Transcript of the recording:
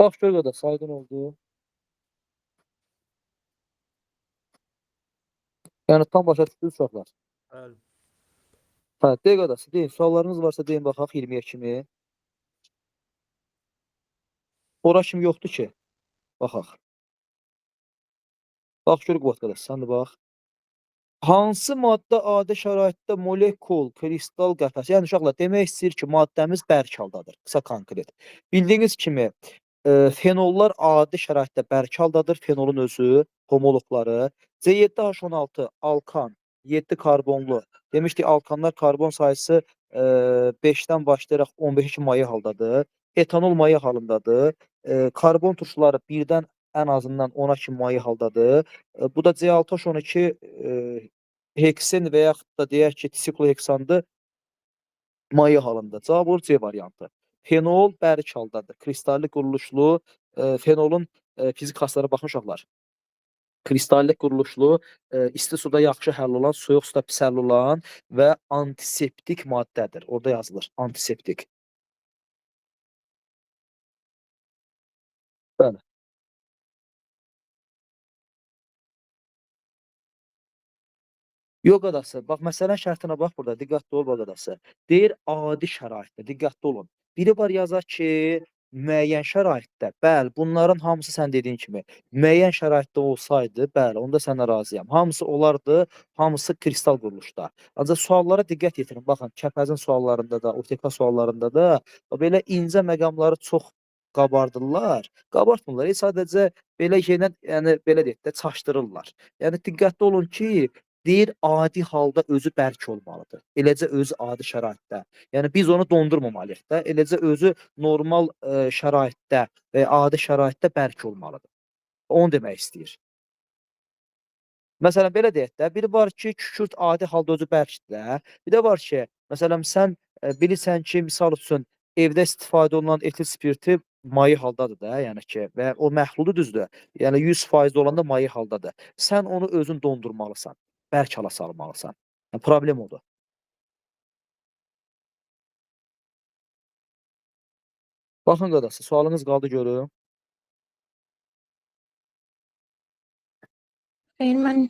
Bax gör qardaş, aydın oldu. Yəni tam başa düşdünüz uşaqlar. Bəli. Hə, deyin qardaş, deyin. Suallarınız varsa deyin baxaq 20-yə kimi. Ora kimi yoxdur ki. Baxaq. Bax gör Qubad qardaş, sən də bax. Hansı maddə adi şəraitdə molekul, kristal qəfəsi, yəni uşaqlar demək istəyir ki, maddəmiz bərk haldadır, qısa konkret. Bildiyiniz kimi, fenollar adi şəraitdə bərk haldadır, fenolun özü, homoloqları. C7H16 alkan, 7 karbonlu. Demişdik, alkanlar karbon sayısı 5-dən başlayaraq 15-ə kimi maye haldadır. Etanol maye halındadır. Karbon turşuları 1-dən ən azından 10-a kimi maye haldadır. Bu da C6H12 heksen və yaxud da deyək ki, sikloheksandır maye halında. Cavab olur C variantı. Fenol bərk haldadır. Kristalli quruluşlu, fenolun fizik xassələrə baxın uşaqlar. Kristalli quruluşlu, isti suda yaxşı həll olan, soyuq suda pis həll olan və antiseptik maddədir. Orada yazılır, antiseptik. Bəli. Yox qadası, bax məsələn şərtinə bax burada, diqqətli ol bax qadası. Deyir adi şəraitdə, diqqətli olun. Biri var yazar ki, müəyyən şəraitdə, bəli, bunların hamısı sən dediyin kimi, müəyyən şəraitdə olsaydı, bəli, onda sənə razıyam. Hamısı olardı, hamısı kristal quruluşda. Ancaq suallara diqqət yetirin. Baxın, Kəpəzin suallarında da, OTK suallarında da belə incə məqamları çox qabardırlar. Qabartmırlar, sadəcə belə şeylə, yəni belə deyək də, çaşdırırlar. Yəni diqqətli olun ki, deyir adi halda özü bərk olmalıdır. Eləcə özü adi şəraitdə. Yəni biz onu dondurmamalıyıq da. Eləcə özü normal şəraitdə və adi şəraitdə bərk olmalıdır. Onu demək istəyir. Məsələn belə deyək də, biri var ki, kükürt adi halda özü bərkdir də. Bir də var ki, məsələn sən bilirsən ki, misal üçün evdə istifadə olunan etil spirti maye haldadır da, yəni ki, və o məhlulu düzdür. Yəni 100% olanda maye haldadır. Sən onu özün dondurmalısan. Bərk hala salmalısan. Yəni, problem odur. Baxın qadası, sualınız qaldı görüm. Xeyr, mən